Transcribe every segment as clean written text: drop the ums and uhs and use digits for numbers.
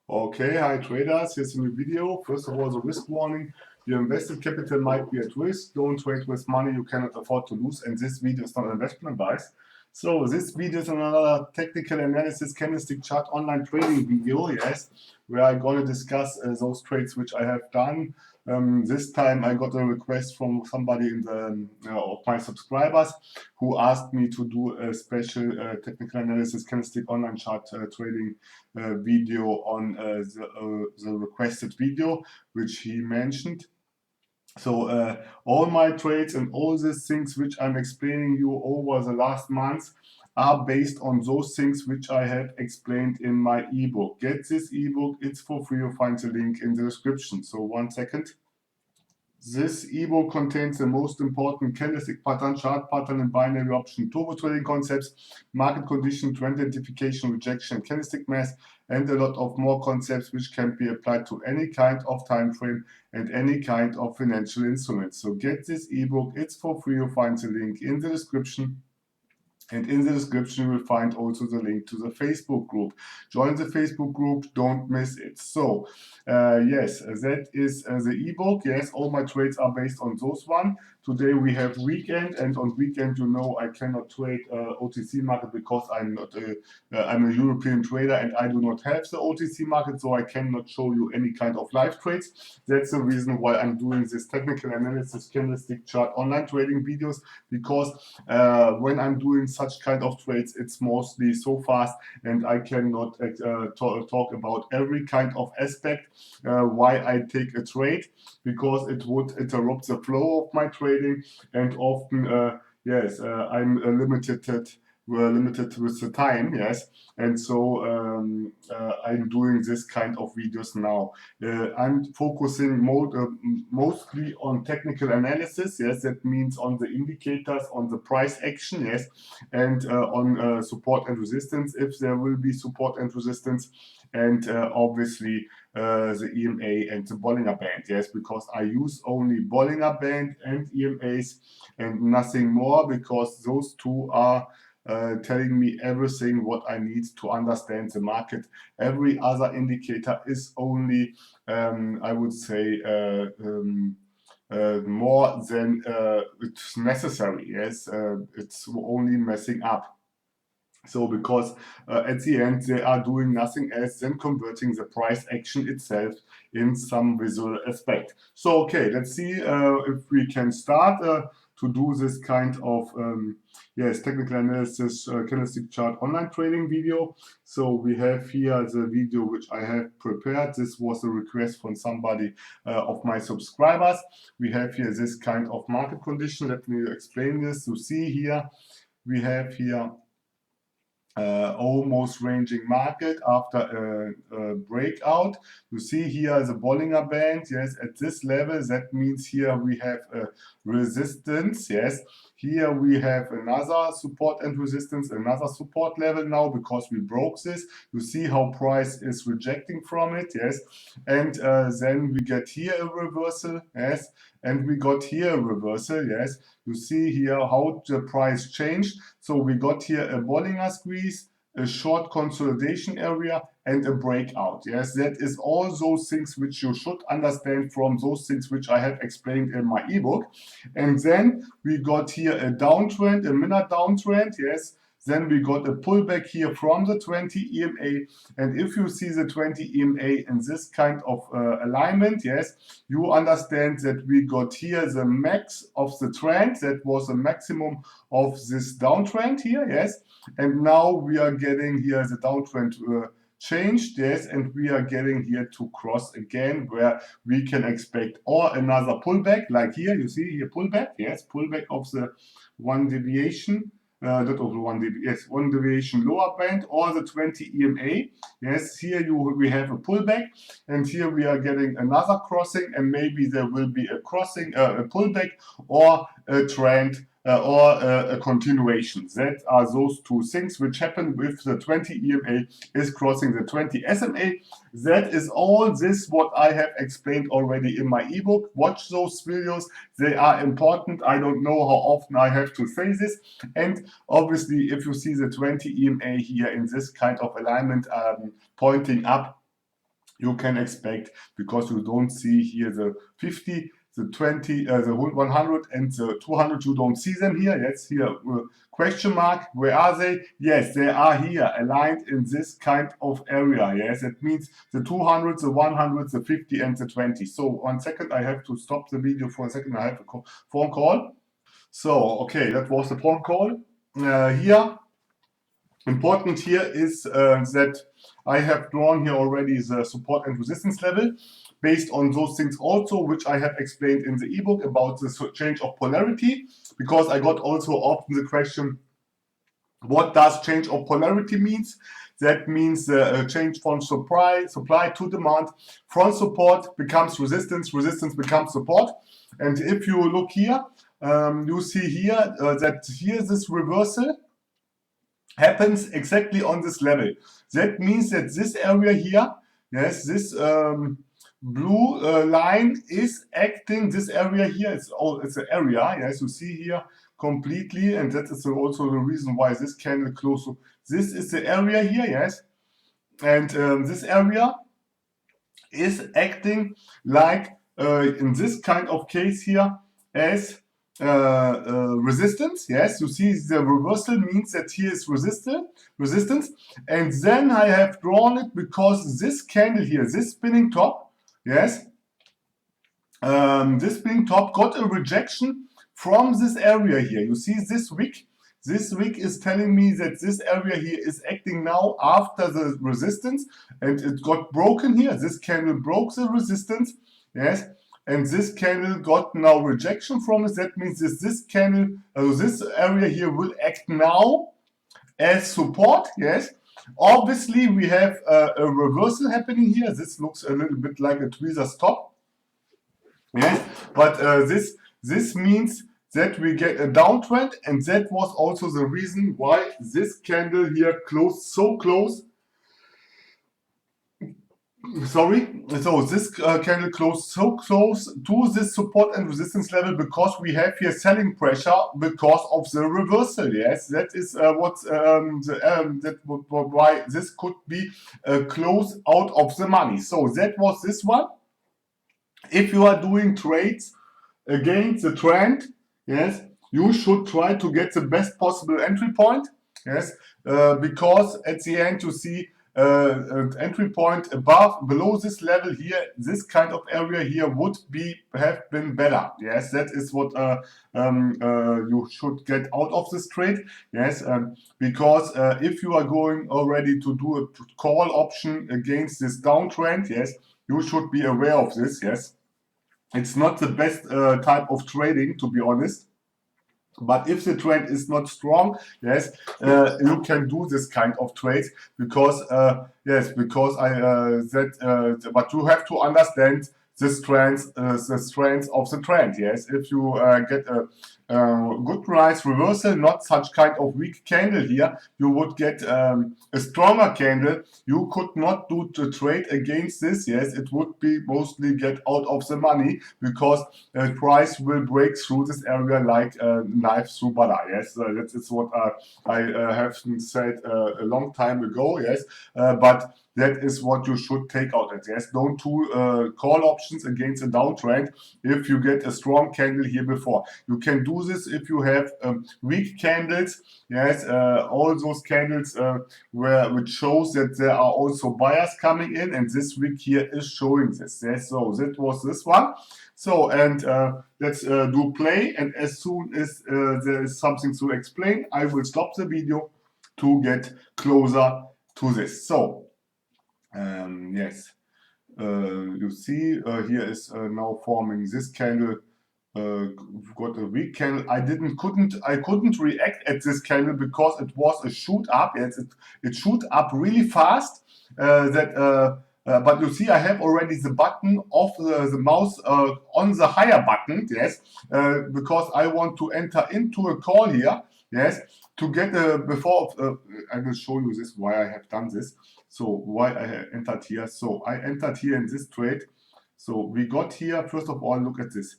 Okay, hi traders, here's a new video. First of all, the risk warning. Your invested capital might be at risk. Don't trade with money you cannot afford to lose, and this video is not investment advice. So this video is another technical analysis candlestick chart online trading video, yes, where I'm going to discuss those trades which I have done. This time I got a request from somebody in the of my subscribers who asked me to do a special technical analysis candlestick online chart trading video on the requested video which he mentioned. So all my trades and all these things which I'm explaining you over the last months are based on those things which I have explained in my ebook. Get this ebook, it's for free. You'll find the link in the description. So 1 second. This ebook contains the most important candlestick pattern, chart pattern, and binary option turbo trading concepts, market condition, trend identification, rejection, candlestick math, and a lot of more concepts which can be applied to any kind of time frame and any kind of financial instrument. So get this ebook, it's for free. You'll find the link in the description. And in the description, you will find also the link to the Facebook group. Join the Facebook group, don't miss it. So, yes, that is the ebook. Yes, all my trades are based on those one. Today we have weekend, and on weekend, you know, I cannot trade OTC market because I'm a European trader and I do not have the OTC market, so I cannot show you any kind of live trades. That's the reason why I'm doing this technical analysis candlestick chart online trading videos, because when I'm doing such kind of trades, it's mostly so fast and I cannot talk about every kind of aspect why I take a trade, because it would interrupt the flow of my trading, and often yes, I'm limited with the time, yes, and so I'm doing this kind of videos now. I'm focusing mostly on technical analysis, yes, that means on the indicators, on the price action, yes, and on support and resistance, if there will be support and resistance, and obviously the EMA and the Bollinger Band, yes, because I use only Bollinger Band and EMAs and nothing more, because those two are telling me everything what I need to understand the market. Every other indicator is only, I would say, more than it's necessary. Yes, it's only messing up. So because at the end they are doing nothing else than converting the price action itself in some visual aspect. So okay, let's see if we can start to do this kind of yes, technical analysis candlestick chart online trading video. So we have here the video which I have prepared. This was a request from somebody of my subscribers. We have here this kind of market condition. Let me explain this. You see here, we have here almost ranging market after a breakout. You see here the Bollinger Band, yes, at this level. That means here we have a resistance, yes. Here we have another support and resistance, another support level now, because we broke this. You see how price is rejecting from it, yes. And then we get here a reversal, yes. And we got here a reversal, yes. You see here how the price changed. So we got here a Bollinger squeeze, a short consolidation area, and a breakout. Yes, that is all those things which you should understand from those things which I have explained in my ebook. And then we got here a downtrend, a minor downtrend, yes. Then we got a pullback here from the 20 EMA. And if you see the 20 EMA in this kind of alignment, yes, you understand that we got here the max of the trend. That was the maximum of this downtrend here, yes. And now we are getting here the downtrend changed, yes, and we are getting here to cross again, where we can expect or another pullback, like here, you see here pullback, yes, pullback of the one deviation. Not of the one deviation lower band, or the 20 EMA. Yes, here we have a pullback, and here we are getting another crossing, and maybe there will be a crossing, a pullback, or a trend, or a continuation. That are those two things which happen with the 20 EMA is crossing the 20 SMA. That is all this what I have explained already in my ebook. Watch those videos, they are important. I don't know how often I have to say this. And obviously, if you see the 20 EMA here in this kind of alignment pointing up, you can expect, because you don't see here the 50, the 20, the 100 and the 200, you don't see them here. Yes, here, question mark, where are they? Yes, they are here, aligned in this kind of area. Yes, that means the 200, the 100, the 50 and the 20. So 1 second, I have to stop the video for a second. I have a phone call. So, okay, that was the phone call. Here, important here is that I have drawn here already the support and resistance level based on those things also, which I have explained in the ebook about the change of polarity, because I got also often the question, what does change of polarity means? That means the change from supply to demand, from support becomes resistance, resistance becomes support. And if you look here, you see here that here this reversal happens exactly on this level. That means that this area here, yes, this blue line is acting, this area here, it's an area, yes, you see here completely, and that is also the reason why this candle close to, this is the area here, yes, and this area is acting like, in this kind of case here, as resistance. Yes, you see the reversal means that here is resistance, and then I have drawn it because this candle here, this spinning top, yes, this spinning top got a rejection from this area here. You see this wick. This wick is telling me that this area here is acting now after the resistance, and it got broken here. This candle broke the resistance, yes, and this candle got now rejection from it. That means this candle, this area here will act now as support, yes. Obviously, we have a reversal happening here. This looks a little bit like a tweezer stop, yes, but this means that we get a downtrend, and that was also the reason why this candle here closed so close. Sorry, so this candle closed so close to this support and resistance level because we have here selling pressure because of the reversal. Yes, that is why this could be close out of the money. So that was this one. If you are doing trades against the trend, yes, you should try to get the best possible entry point, yes, because at the end you see an entry point below this level here, this kind of area here would have been better. Yes, that is what you should get out of this trade. Yes, because if you are going already to do a call option against this downtrend, yes, you should be aware of this. Yes, it's not the best type of trading, to be honest. But if the trend is not strong, yes, you can do this kind of trades because yes, because but you have to understand the strengths of the trend. Yes, if you get a good nice reversal, not such kind of weak candle here, you would get a stronger candle. You could not do the trade against this. Yes, it would be mostly get out of the money because the price will break through this area like a knife through butter. Yes, that is what I have said a long time ago. Yes, but that is what you should take out. Yes, don't do call options against a downtrend if you get a strong candle here before. You can do this if you have weak candles. Yes, all those candles which shows that there are also buyers coming in, and this week here is showing this. Yes, so that was this one. So, and let's do play, and as soon as there is something to explain, I will stop the video to get closer to this. So, yes, you see here is now forming this candle. Got a weak candle. I couldn't react at this candle because it was a shoot up. Yes, it shoot up really fast. But you see, I have already the button of the mouse on the higher button. Yes, because I want to enter into a call here. Yes, to get before I will show you this why I have done this. So why I entered here. So I entered here in this trade. So we got here, first of all, look at this.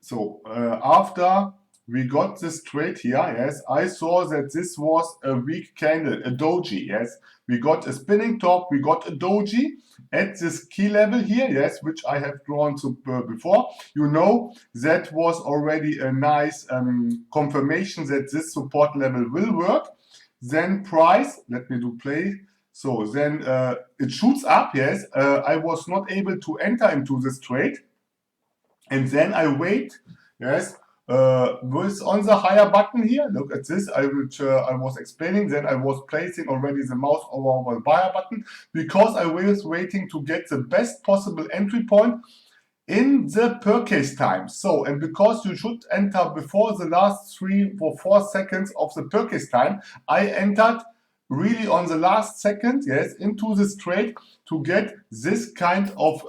So after we got this trade here, yes, I saw that this was a weak candle, a doji, yes. We got a spinning top, we got a doji at this key level here, yes, which I have drawn to, before. You know, that was already a nice confirmation that this support level will work. Then price, let me do play. So then it shoots up, yes. I was not able to enter into this trade. And then I wait, yes, was on the higher button here. Look at this, I was explaining. Then I was placing already the mouse over the buyer button because I was waiting to get the best possible entry point in the purchase time. So, and because you should enter before the last 3 or 4 seconds of the purchase time, I entered really on the last second, yes, into this trade to get this kind of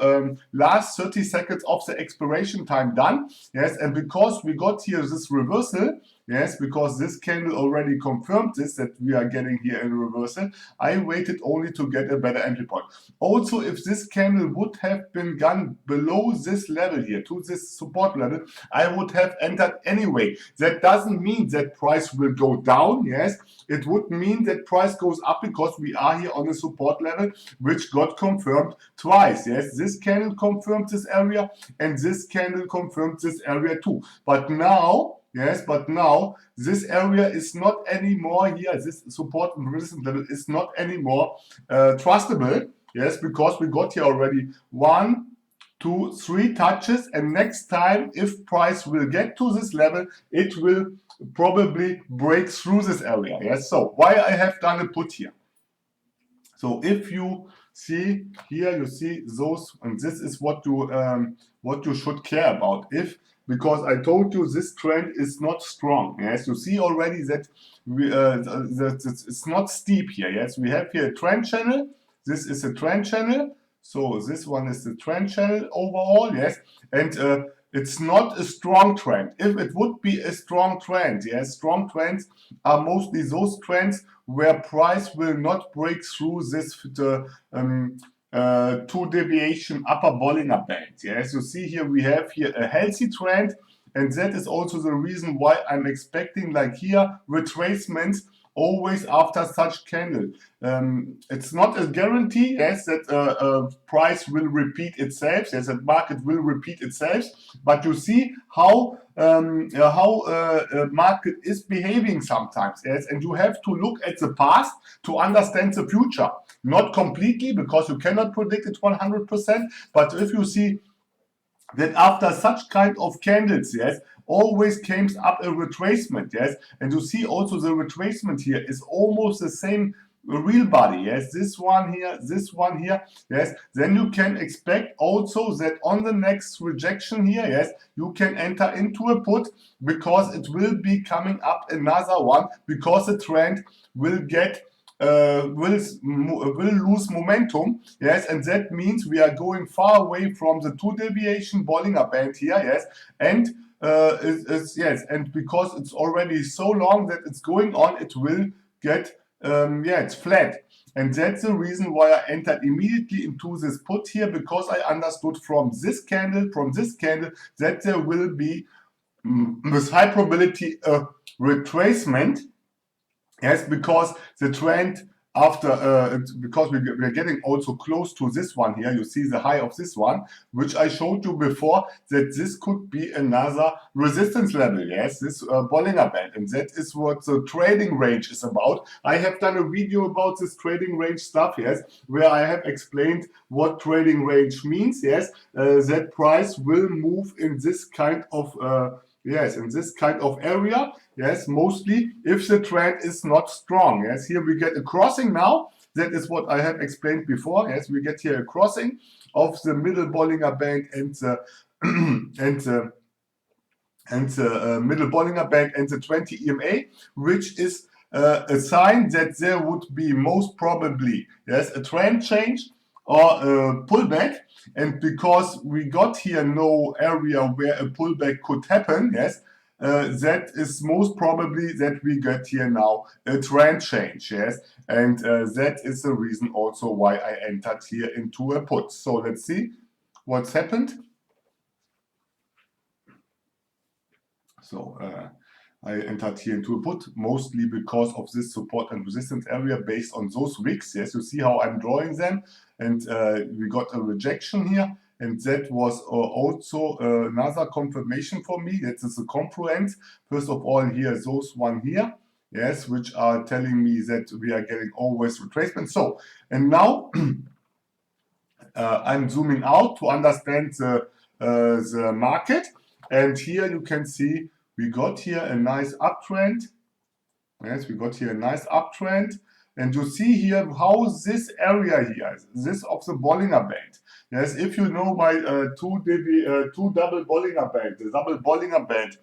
last 30 seconds of the expiration time done, yes. And because we got here this reversal, yes, because this candle already confirmed this, that we are getting here a reversal, I waited only to get a better entry point. Also, if this candle would have been gone below this level here, to this support level, I would have entered anyway. That doesn't mean that price will go down, yes. It would mean that price goes up because we are here on a support level, which got confirmed twice, yes. This candle confirmed this area, and this candle confirmed this area too. But now, yes, but now this area is not anymore here. This support and resistance level is not anymore trustable. Yes, because we got here already 1, 2, 3 touches, and next time, if price will get to this level, it will probably break through this area. Yes, so why I have done a put here. So if you see here, you see those, and this is what you should care about. If, because I told you this trend is not strong. Yes, you see already that it's not steep here. Yes, we have here a trend channel. This is a trend channel. So this one is the trend channel overall. Yes, and it's not a strong trend. If it would be a strong trend, yes, strong trends are mostly those trends where price will not break through this 2 deviation upper Bollinger Band. Yes, you see here we have here a healthy trend, and that is also the reason why I'm expecting, like here, retracements always after such candle. It's not a guarantee, yes, that price will repeat itself, yes, that market will repeat itself, but you see how market is behaving sometimes, yes, and you have to look at the past to understand the future. Not completely, because you cannot predict it 100%, but if you see that after such kind of candles, yes, always comes up a retracement, yes, and you see also the retracement here is almost the same real body, yes, this one here, yes, then you can expect also that on the next rejection here, yes, you can enter into a put, because it will be coming up another one, because the trend will get will lose momentum, yes, and that means we are going far away from the 2 deviation Bollinger Band here, yes, and yes, and because it's already so long that it's going on, it will get yeah, it's flat. And that's the reason why I entered immediately into this put here, because I understood from this candle, that there will be with high probability a retracement. Yes, because the trend after, because we're getting also close to this one here, you see the high of this one, which I showed you before, that this could be another resistance level, yes, this Bollinger Band, and that is what the trading range is about. I have done a video about this trading range stuff, yes, where I have explained what trading range means, yes, that price will move in this kind of yes, in this kind of area, yes, mostly if the trend is not strong. Yes, here we get a crossing now. That is what I have explained before. Yes, we get here a crossing of the middle Bollinger Band and the middle Bollinger Band and the 20 EMA, which is a sign that there would be most probably, yes, a trend change or a pullback. And because we got here no area where a pullback could happen, yes, that is most probably that we get here now a trend change, yes, and that is the reason also why I entered here into a put. So let's see what's happened. So I entered here into a put, mostly because of this support and resistance area based on those wicks. Yes, you see how I'm drawing them, and we got a rejection here, and that was also another confirmation for me. That is a confluence. First of all, here, those one here, yes, which are telling me that we are getting always retracement. So, and now I'm zooming out to understand the market, and here you can see we got here a nice uptrend. Yes, we got here a nice uptrend, and you see here how this area here, this of the Bollinger Band. Yes, if you know my two double Bollinger Band, the double Bollinger Band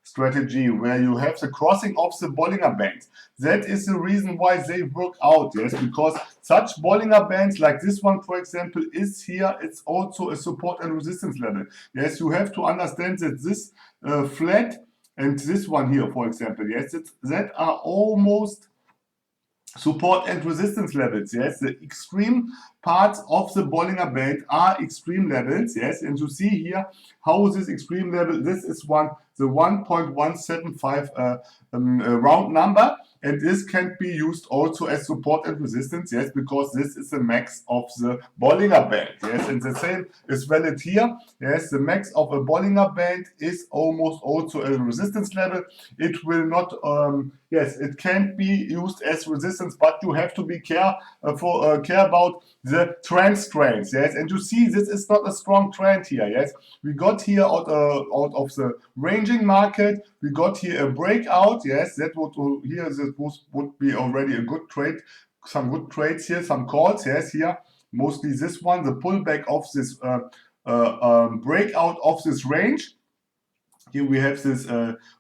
strategy, where you have the crossing of the Bollinger Band, that is the reason why they work out. Yes, because such Bollinger Bands like this one, for example, is here. It's also a support and resistance level. Yes, you have to understand that this flat and this one here, for example, yes, that are almost support and resistance levels. Yes, the extreme parts of the Bollinger Band are extreme levels. Yes, and you see here how this extreme level, this is the 1.175 round number, and this can be used also as support and resistance. Yes, because this is the max of the Bollinger Band. Yes, and the same is valid here. Yes, the max of a Bollinger Band is almost also a resistance level. It will not yes, it can be used as resistance, but you have to be care about the trend strength. Yes, and you see this is not a strong trend here. Yes, we got here out of the ranging market. We got here a breakout. Yes, that would here this would be already a good trade. Some good trades here, some calls. Yes, here mostly this one, the pullback of this breakout of this range. Here we have this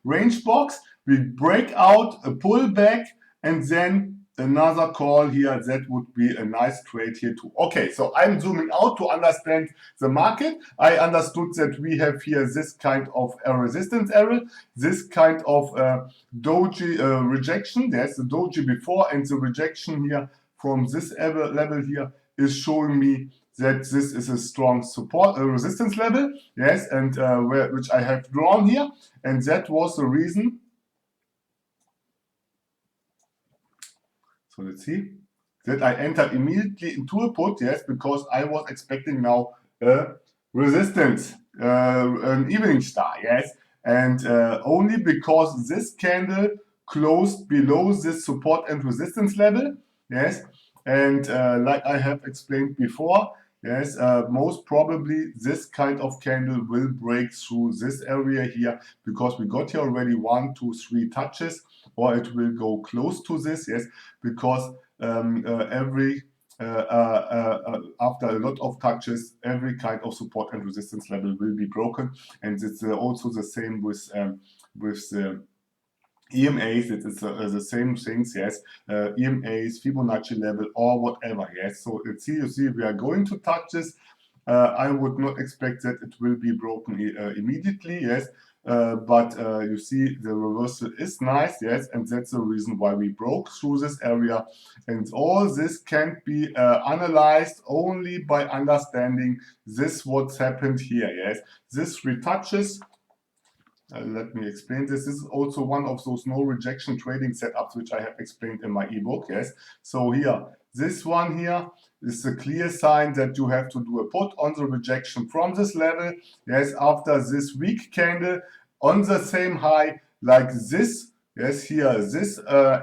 range box. We break out a pullback and then another call here. That would be a nice trade here too. Okay, so I'm zooming out to understand the market. I understood that we have here this kind of resistance area, this kind of doji rejection. There's the doji before, and the rejection here from this level here is showing me that this is a strong support resistance level. Yes, and which I have drawn here, and that was the reason. So let's see that I entered immediately into a put. Yes, because I was expecting now a resistance, an evening star. Yes, and only because this candle closed below this support and resistance level. Yes, and like I have explained before. Yes, most probably this kind of candle will break through this area here, because we got here already 1, 2, 3 touches, or it will go close to this. Yes, because every after a lot of touches, every kind of support and resistance level will be broken, and it's also the same with the EMAs. It is the same things, yes. EMAs, Fibonacci level, or whatever, yes. So you see, we are going to touch this. I would not expect that it will be broken immediately, yes. But you see, the reversal is nice, yes, and that's the reason why we broke through this area. And all this can be analyzed only by understanding this, what's happened here, yes. This retouches. Let me explain this. This is also one of those no rejection trading setups which I have explained in my ebook. Yes. So here, this one here is a clear sign that you have to do a put on the rejection from this level. Yes, after this weak candle on the same high like this. Yes, here this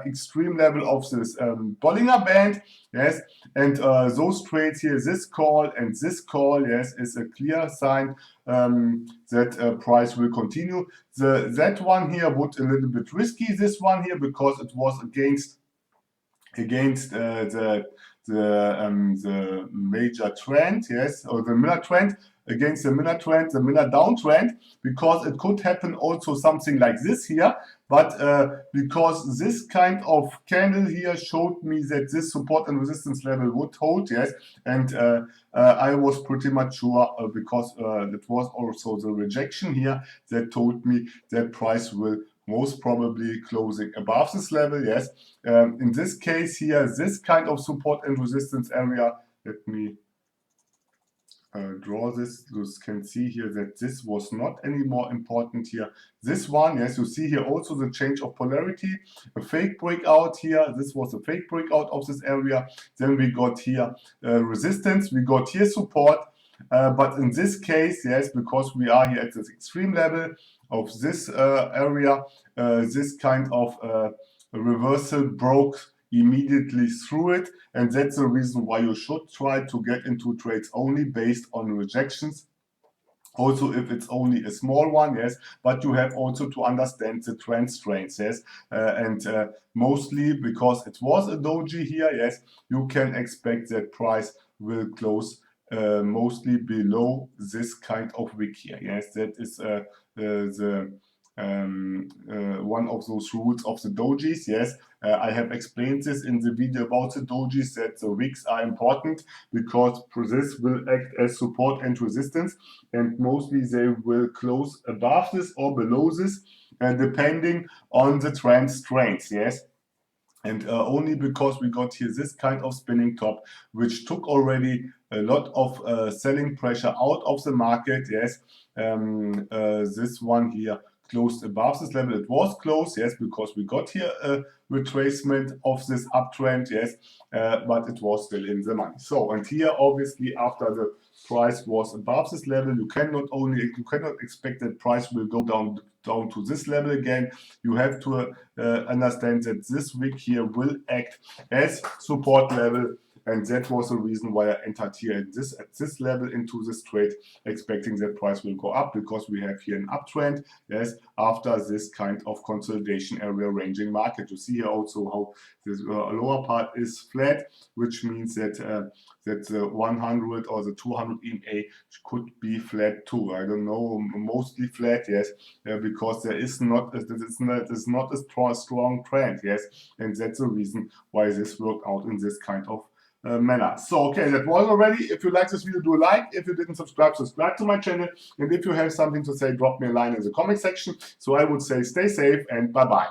extreme level of this Bollinger Band. Yes, and those trades here, this call and this call, yes, is a clear sign that price will continue. That one here would a little bit risky, this one here, because it was against the major trend, yes, or the Miller trend, against the Miller trend, the Miller downtrend, because it could happen also something like this here. But because this kind of candle here showed me that this support and resistance level would hold, yes, and I was pretty much sure because that was also the rejection here that told me that price will most probably closing above this level, yes. In this case here, this kind of support and resistance area, let me draw this. You can see here that this was not any more important here. This one, yes, you see here also the change of polarity, a fake breakout here. This was a fake breakout of this area. Then we got here resistance. We got here support. But in this case, yes, because we are here at this extreme level of this area, this kind of reversal broke immediately through it, and that's the reason why you should try to get into trades only based on rejections. Also, if it's only a small one, yes, but you have also to understand the trend strengths, yes, and mostly because it was a doji here, yes, you can expect that price will close mostly below this kind of wick here. Yes, that is the one of those rules of the dojis. Yes, I have explained this in the video about the dojis, that the wicks are important because this will act as support and resistance, and mostly they will close above this or below this, depending on the trend strength. Yes. And only because we got here this kind of spinning top, which took already a lot of selling pressure out of the market. Yes, this one here closed above this level. It was close, yes, because we got here a retracement of this uptrend, yes, but it was still in the money. So, and here obviously after the price was above this level, you cannot expect that price will go down to this level again. You have to understand that this wick here will act as support level, and that was the reason why I entered here at this level into this trade, expecting that price will go up, because we have here an uptrend, yes, after this kind of consolidation area ranging market. You see here also how this lower part is flat, which means that that the 100 or the 200 EMA could be flat too. I don't know, mostly flat, yes, because there is not a strong trend, yes, and that's the reason why this worked out in this kind of manner. So, okay, that was already. If you like this video, do a like. If you didn't subscribe to my channel. And if you have something to say, drop me a line in the comment section. So I would say stay safe and bye-bye.